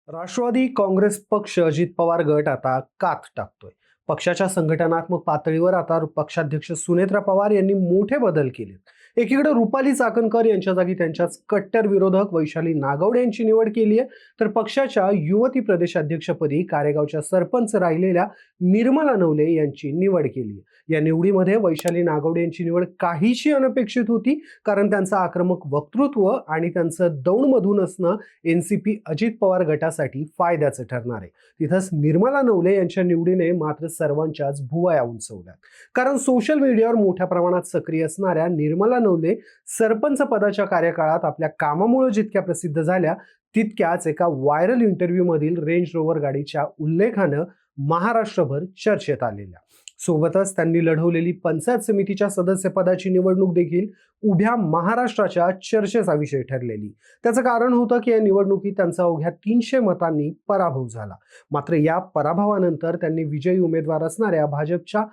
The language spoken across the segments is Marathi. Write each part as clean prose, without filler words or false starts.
राष्ट्रवादी काँग्रेस पक्ष अजित पवार गट आता कात टाकतोय. पक्षाच्या संघटनात्मक पातळीवर आता पक्षाध्यक्ष सुनेत्रा पवार यांनी मोठे बदल केले. एकीकडे रुपाली चाकणकर यांच्या जागी त्यांच्याच कट्टर विरोधक वैशाली नागवडे यांची निवड केली आहे, तर पक्षाच्या युवती प्रदेशाध्यक्षपदी कारेगावच्या सरपंच राहिलेल्या निर्मला नवले यांची निवड केली आहे. या निवडीमध्ये वैशाली नागवडे यांची निवड काहीशी अनपेक्षित होती, कारण त्यांचं आक्रमक वक्तृत्व आणि त्यांचं दौंडमधून असणं एनसीपी अजित पवार गटासाठी फायद्याचं ठरणार आहे. तिथंच निर्मला नवले यांच्या निवडीने मात्र सर्वांच्याच भुवया उंचवल्या, कारण सोशल मीडियावर मोठ्या प्रमाणात सक्रिय असणाऱ्या निर्मला नवले सरपंच पदाच्या कार्यकाळात आपल्या कामामुळे जितक्या प्रसिद्ध झाल्या, तितक्याच एका व्हायरल इंटरव्ह्यू मधील रेंज रोव्हर गाडीच्या उल्लेखानं महाराष्ट्रभर चर्चेत आलेल्या. सोबतच त्यांनी लढवलेली पंचायत समितीच्या सदस्यपदाची निवडणूक देखील उभ्या महाराष्ट्राच्या चर्चेचा विषय ठरलेली. त्याचं कारण होतं की या निवडणुकीत त्यांचा अवघ्या 300 मतांनी पराभव झाला. मात्र या पराभवानंतर त्यांनी विजयी उमेदवार असणाऱ्या भाजपच्या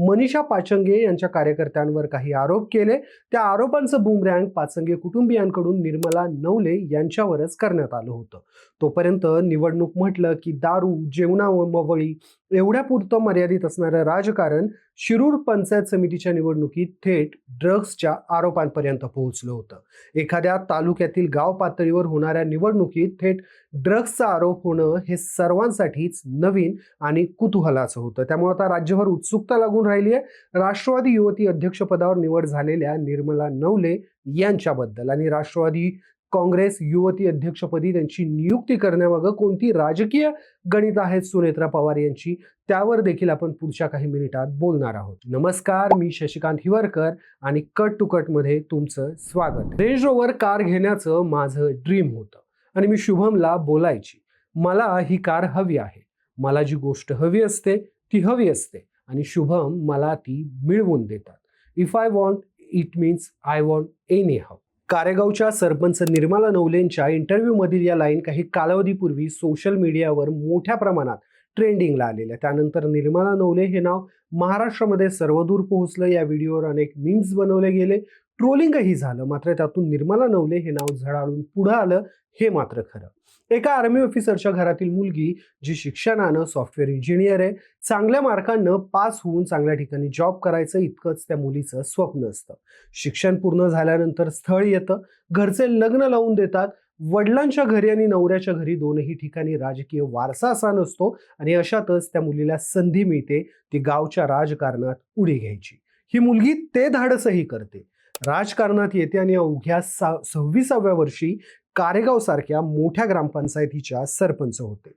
मनीषा पाचंगे यांच्या कार्यकर्त्यांवर काही आरोप केले. त्या आरोपांचं बूमरँग पाचंगे कुटुंबियांकडून निर्मला नवले यांच्यावरच करण्यात आलं होतं. तोपर्यंत निवडणूक म्हटलं की दारू, जेवणावळी एवढ्यापुरतं मर्यादित असणारं राजकारण शिरूर पंचायत समितीच्या निवडणुकीत थेट ड्रग्सच्या आरोपांपर्यंत पोहोचलं होतं. एखाद्या तालुक्यातील गाव पातळीवर होणाऱ्या निवडणुकीत थेट ड्रग्सचा आरोप होणं हे सर्वांसाठीच नवीन आणि कुतूहलाचं होतं. त्यामुळे आता राज्यभर उत्सुकता लागून राहिली आहे राष्ट्रवादी युवती अध्यक्षपदावर निवड झालेल्या निर्मला नवले यांच्याबद्दल. आणि राष्ट्रवादी काँग्रेस युवती अध्यक्षपदी त्यांची नियुक्ती करण्यामागं कोणती राजकीय गणित आहेत सुनेत्रा पवार यांची, त्यावर देखील आपण पुढच्या काही मिनिटात बोलणार आहोत. नमस्कार, मी शशिकांत हिवरकर आणि कट टू कट मध्ये तुमचं स्वागत. रेंज रोव्हर कार घेण्याचं माझं ड्रीम होतं आणि मी शुभमला बोलायची, मला ही कार हवी आहे, मला जी गोष्ट हवी असते ती हवी असते आणि शुभम मला ती मिळवून देतात. If I want it means I want anyhow. कारेगावच्या सरपंच निर्मला नवलेंच्या इंटरव्ह्यू मधील या लाईन काही कालावधीपूर्वी सोशल मीडियावर मोठ्या प्रमाणात ट्रेंडिंगला आलेल्या. त्यानंतर निर्मला नवले हे नाव महाराष्ट्रामध्ये सर्वदूर पोहोचलं. या व्हिडिओवर अनेक मीम्स बनवले गेले, ट्रोलिंगही झालं. मात्र त्यातून निर्मला नवले हे नाव झळाळून पुढे आलं हे मात्र खरं. एका आर्मी ऑफिसरच्या घरातील मुलगी, जी शिक्षणानं सॉफ्टवेअर इंजिनियर आहे, चांगल्या मार्कांना पास होऊन चांगल्या ठिकाणी जॉब करायचं इतकंच त्या मुलीचं स्वप्न असतं. शिक्षण पूर्ण झाल्यानंतर स्थळ येतं, घरचे लग्न लावून देतात. वडिलांच्या घरी आणि नवऱ्याच्या घरी दोनही ठिकाणी राजकीय वारसा असा नसतो आणि अशातच त्या मुलीला संधी मिळते ती गावच्या राजकारणात उडी घ्यायची. ही मुलगी ते धाडसही करते, राजकारणात येते आणि अवघ्या 26व्या वर्षी कारेगाव सारख्या मोठ्या ग्रामपंचायतीच्या सरपंच होते.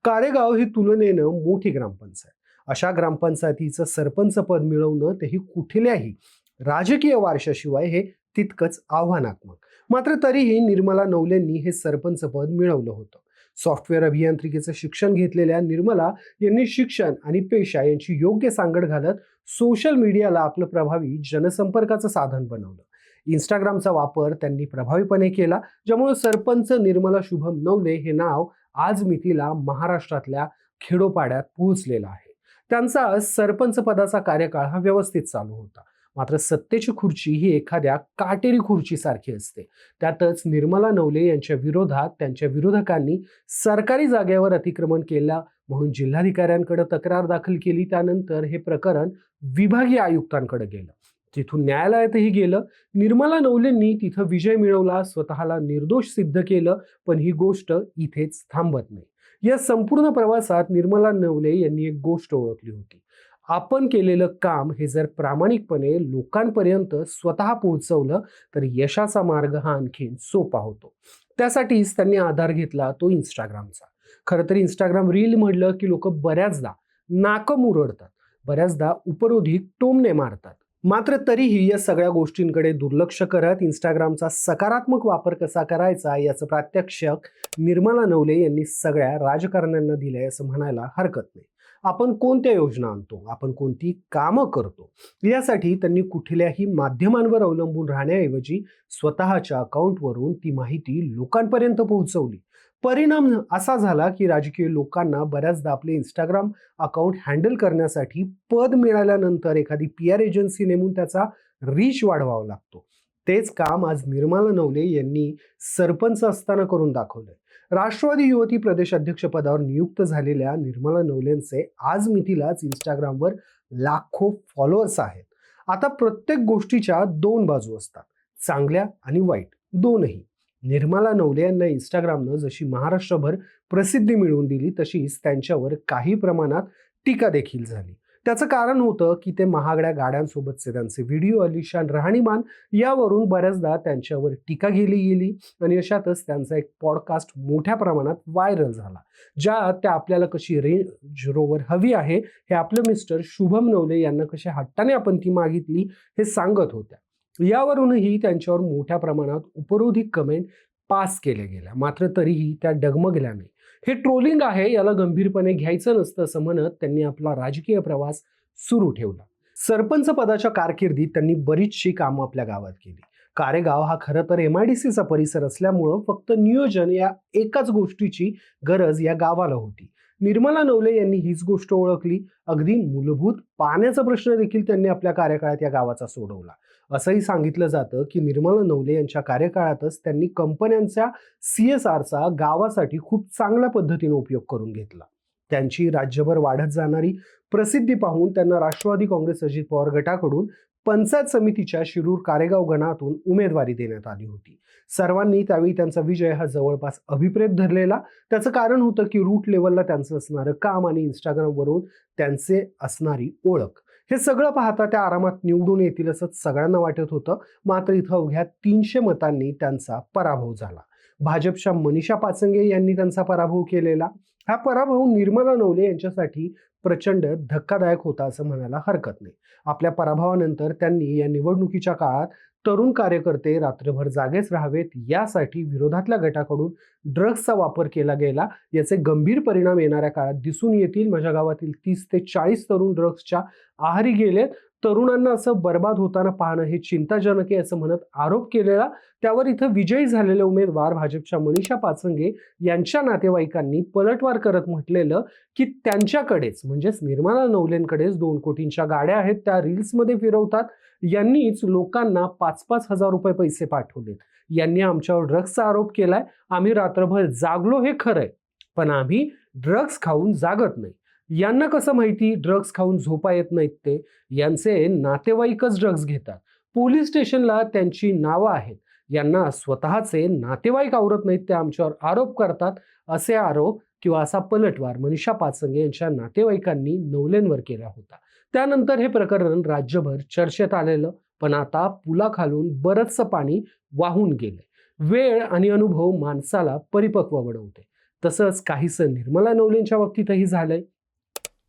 कारेगाव ही तुलनेनं मोठी ग्रामपंचायत. अशा ग्रामपंचायतीचं सरपंच पद मिळवणं तेही कुठल्याही राजकीय वारशाशिवाय हे तितकंच आव्हानात्मक. मात्र तरीही निर्मला नवलेंनी हे सरपंच पद मिळवलं होतं. सॉफ्टवेअर अभियांत्रिकीचं शिक्षण घेतलेल्या निर्मला यांनी शिक्षण आणि पेशा यांची योग्य सांगड घालत सोशल मीडियाला आपलं प्रभावी जनसंपर्काचं साधन बनवलं. इंस्टाग्रामचा वापर त्यांनी प्रभावीपणे केला, ज्यामुळे सरपंच निर्मला शुभम नवले हे नाव आज मितीला महाराष्ट्रातल्या खेडोपाड्यात पोहोचलेलं आहे. त्यांचा सरपंच पदाचा कार्यकाळ हा व्यवस्थित चालू होता. मात्र सत्तेची खुर्ची ही एखाद्या काटेरी खुर्चीसारखी असते. त्यातच निर्मला नवले यांच्या विरोधात त्यांच्या विरोधकांनी सरकारी जागेवर अतिक्रमण केलं म्हणून जिल्हाधिकाऱ्यांकडे तक्रार दाखल केली. त्यानंतर हे प्रकरण विभागीय आयुक्तांकडे गेलं, तिथून न्यायालयातही गेलं. निर्मला नवलेंनी तिथं विजय मिळवला, स्वतःला निर्दोष सिद्ध केलं. पण ही गोष्ट इथेच थांबत नाही. या संपूर्ण प्रवासात निर्मला नवले यांनी एक गोष्ट ओळखली होती, आपण केलेलं काम हे जर प्रामाणिकपणे लोकांपर्यंत स्वतः पोहोचवलं तर यशाचा मार्ग हा आणखीन सोपा होतो. त्यासाठीच त्यांनी आधार घेतला तो इंस्टाग्रामचा. खरं तर इंस्टाग्राम रील म्हटलं की लोक बऱ्याचदा नाकं मुरडतात, बऱ्याचदा उपरोधिक टोमणे मारतात. मात्र तरीही या सगळ्या गोष्टींकडे दुर्लक्ष करत इंस्टाग्रामचा सकारात्मक वापर कसा करायचा याचं प्रात्यक्षिक निर्मला नवले यांनी सगळ्या राजकारण्यांना दिलंय असं म्हणायला हरकत नाही. आपण कोणत्या योजना आणतो, आपण कोणती कामं करतो, यासाठी त्यांनी कुठल्याही माध्यमांवर अवलंबून राहण्याऐवजी स्वतःच्या अकाउंटवरून ती माहिती लोकांपर्यंत पोहोचवली. परिणाम असा झाला की राजकीय लोकांना बऱ्याचदा आपले इंस्टाग्राम अकाउंट हँडल करण्यासाठी पद मिळाल्यानंतर एखादी PR एजन्सी नेमून त्याचा रीच वाढवावा लागतो. तेच काम आज निर्मला नवले यांनी सरपंच असताना करून दाखवलंय. राष्ट्रवादी युवती प्रदेश अध्यक्षपदावर नियुक्त झालेल्या निर्मला नवलेंचे आज मितीलाच इंस्टाग्रामवर लाखो फॉलोअर्स आहेत. आता प्रत्येक गोष्टीच्या दोन बाजू असतात, चांगल्या आणि वाईट दोनही. निर्मला नवले यांना इंस्टाग्रामनं जशी महाराष्ट्रभर प्रसिद्धी मिळवून दिली, तशीच त्यांच्यावर काही प्रमाणात टीका देखील झाली. त्याचं कारण होतं की ते महागड्या गाड्यांसोबतचे त्यांचे व्हिडिओ, अलिशान राहणीमान यावरून बऱ्याचदा त्यांच्यावर टीका गेली आणि अशातच त्यांचा एक पॉडकास्ट मोठ्या प्रमाणात व्हायरल झाला, ज्यात त्या आपल्याला कशी रेंज रोवर हवी आहे हे आपलं मिस्टर शुभम नवले यांना कशा हट्टाने आपण ती मागितली हे सांगत होत्या. यावरूनही त्यांच्यावर मोठ्या प्रमाणात उपरोधी कमेंट पास केल्या गेल्या, मात्र तरीही त्या डगमगल्या नाही. हे ट्रोलिंग आहे, याला गंभीरपणे घ्यायचं नसतं असं म्हणत त्यांनी आपला राजकीय प्रवास सुरू ठेवला. सरपंच पदाच्या कारकिर्दीत त्यांनी बरीचशी कामं आपल्या गावात केली. कारेगाव हा खरं तर MIDCचा परिसर असल्यामुळं फक्त नियोजन या एकाच गोष्टीची गरज या गावाला होती. निर्मला नवले यांनी हीच गोष्ट ओळखली. अगदी मूलभूत पाण्याचा प्रश्न देखील त्यांनी आपल्या कार्यकाळात या गावाचा सोडवला. असंही सांगितलं जातं की निर्मला नवले यांच्या कार्यकाळातच त्यांनी कंपन्यांच्या CSRचा गावासाठी खूप चांगल्या पद्धतीने उपयोग करून घेतला. त्यांची राज्यभर वाढत जाणारी प्रसिद्धी पाहून त्यांना राष्ट्रवादी काँग्रेस अजित पवार गटाकडून पंचायत समितीच्या शिरूर कारेगाव गणातून उमेदवारी देण्यात आली होती. सर्वांनी त्यावेळी त्यांचा विजय हा जवळपास अभिप्रेत धरलेला. त्याचं कारण होतं की रूट लेवलला त्यांचं असणारं काम आणि इंस्टाग्रामवरून त्यांचे असणारी ओळख. हे सगळं पाहता त्या आरामात निवडून येतील असंच सगळ्यांना वाटत होतं. मात्र इथं अवघ्या 300 मतांनी त्यांचा पराभव झाला. भाजपच्या मनीषा पाचंगे यांनी त्यांचा पराभव केलेला. हा पराभव निर्मला नवले यांच्यासाठी प्रचंड धक्कादायक होता असं म्हणायला हरकत नाही. आपल्या पराभवानंतर त्यांनी या निवडणुकीच्या काळात तरुण कार्यकर्ते रात्रभर जागेच राहावेत यासाठी विरोधातल्या गटाकडून ड्रग्सचा वापर केला गेला. याचे गंभीर परिणाम येणाऱ्या काळात दिसून येतील. माझ्या गावातील 30 ते 40 तरुण ड्रग्सच्या आहारी गेलेत. तरुणांना असं बर्बाद होताना पाहणं हे चिंताजनक आहे असं म्हणत आरोप केलेला. त्यावर इथं विजयी झालेले उमेदवार भाजपच्या मनीषा पाचंगे यांच्या नातेवाईकांनी पलटवार करत म्हटलेलं की त्यांच्याकडेच म्हणजेच निर्मला नवलेंकडेच 2 कोटींच्या गाड्या आहेत, त्या रील्समध्ये फिरवतात. यांनीच लोकांना 5-5 हजार रुपये पैसे पाठवलेत. यांनी आमच्यावर ड्रग्सचा आरोप केलाय. आम्ही रात्रभर जागलो हे खरंय, पण आम्ही ड्रग्स खाऊन जागत नाही. यांना कसं माहिती ड्रग्स खाऊन झोपा येत नाहीत ते? यांचे नातेवाईकच ड्रग्स घेतात. पोलीस स्टेशनला त्यांची नावं आहेत. यांना स्वतःचे नातेवाईक आवरत नाहीत, ते आमच्यावर आरोप करतात. असे आरोप किंवा असा पलटवार मनीषा पाचंगे यांच्या नातेवाईकांनी नवलेंवर केला होता. त्यानंतर हे प्रकरण राज्यभर चर्चेत आलेलं, पण आता पुलाखालून बरंचसं पाणी वाहून गेलंय. वेळ आणि अनुभव माणसाला परिपक्व बनवते. तसंच काहीसं निर्मला नवलेंच्या बाबतीतही झालंय.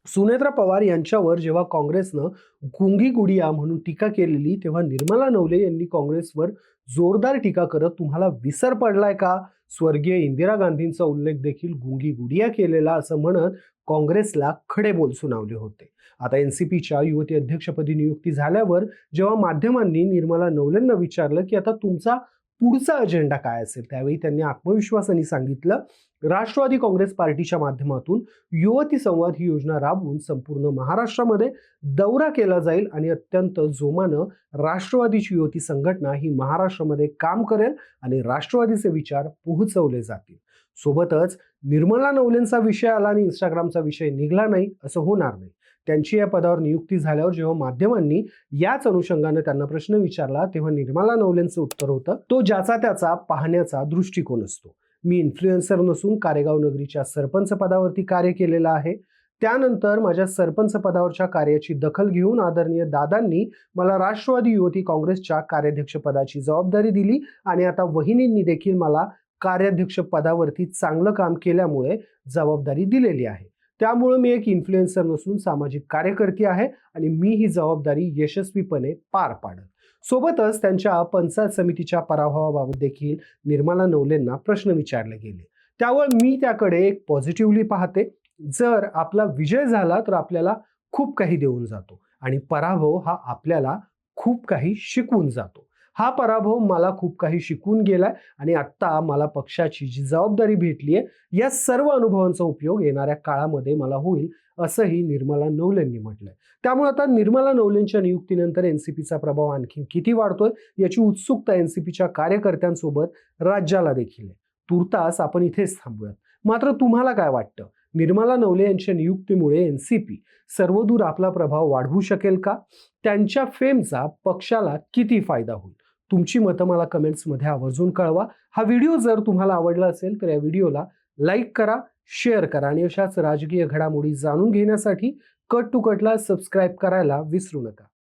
सुनेत्रा पवार यांच्यावर जेव्हा काँग्रेसनं गुंगी गुडिया म्हणून टीका केलेली, तेव्हा निर्मला नवले यांनी काँग्रेसवर जोरदार टीका करत तुम्हाला विसर पडलाय का, स्वर्गीय इंदिरा गांधींचा उल्लेख देखील गुंगी गुडिया केलेला असं म्हणत काँग्रेसला खडे बोल सुनावले होते. आता NCPच्या युवती अध्यक्षपदी नियुक्ती झाल्यावर जेव्हा माध्यमांनी निर्मला नवलेंना विचारलं की आता तुमचा पुढचा अजेंडा काय असेल, त्यावेळी त्यांनी आत्मविश्वासाने सांगितलं, राष्ट्रवादी काँग्रेस पार्टीच्या माध्यमातून युवती संवाद ही योजना राबवून संपूर्ण महाराष्ट्रामध्ये दौरा केला जाईल आणि अत्यंत जोमानं राष्ट्रवादीची युवती संघटना ही महाराष्ट्रामध्ये काम करेल आणि राष्ट्रवादीचे विचार पोहोचवले जातील. सोबतच निर्मला नवलेंचा विषय आला आणि इंस्टाग्रामचा विषय निघाला नाही असं होणार नाही. त्यांची या पदावर नियुक्ती झाल्यावर जेव्हा माध्यमांनी याच अनुषंगाने त्यांना प्रश्न विचारला, तेव्हा निर्मला नवलेंचं उत्तर होतं, तो ज्याचा त्याचा पाहण्याचा दृष्टिकोन असतो. मी इन्फ्लुएन्सर नसून कारेगाव नगरीच्या सरपंच पदावरती कार्य केलेलं आहे. त्यानंतर माझ्या सरपंच पदावरच्या कार्याची दखल घेऊन आदरणीय दादांनी मला राष्ट्रवादी युवती काँग्रेसच्या कार्याध्यक्ष पदाची जबाबदारी दिली आणि आता वहिनींनी देखील मला कार्याध्यक्ष पदावरती चांगलं काम केल्यामुळे जबाबदारी दिलेली आहे. त्यामुळे मी एक इन्फ्लुएन्सर नसून सामाजिक कार्यकर्ती आहे आणि मी ही जबाबदारी यशस्वीपणे पार पाडेल. सोबतच त्यांच्या पंचायत समितीच्या पराभवाबाबत देखील निर्मला नवलेंना प्रश्न विचारले गेले. त्यावर मी त्याकडे एक पॉझिटिव्हली पाहते. जर आपला विजय झाला तर आपल्याला खूप काही देऊन जातो आणि पराभव हा आपल्याला खूप काही शिकवून जातो. हा पराभव मला खूप काही शिकवून गेलाय आणि आत्ता मला पक्षाची जी जबाबदारी भेटली आहे, या सर्व अनुभवांचा उपयोग येणाऱ्या काळामध्ये मला होईल असंही निर्मला नवलेंनी म्हटलंय. त्यामुळे आता निर्मला नवलेंच्या नियुक्तीनंतर NCPचा प्रभाव आणखी किती वाढतोय याची उत्सुकता NCPच्या कार्यकर्त्यांसोबत राज्याला देखील आहे. तुर्तास आपण इथेच थांबूयात. मात्र तुम्हाला काय वाटतं? निर्मला नवले यांच्या नियुक्तीमुळे एनसीपी सर्वदूर आपला प्रभाव वाढवू शकेल का? त्यांच्या फेमचा पक्षाला किती फायदा होईल? तुमची मतं मला कमेंट्समध्ये आवर्जून कळवा. हा व्हिडिओ जर तुम्हाला आवडला असेल तर या व्हिडिओला लाईक करा, शेअर करा आणि अशाच राजकीय घडामोडी जाणून घेण्यासाठी कट टू कटला सबस्क्राईब करायला विसरू नका.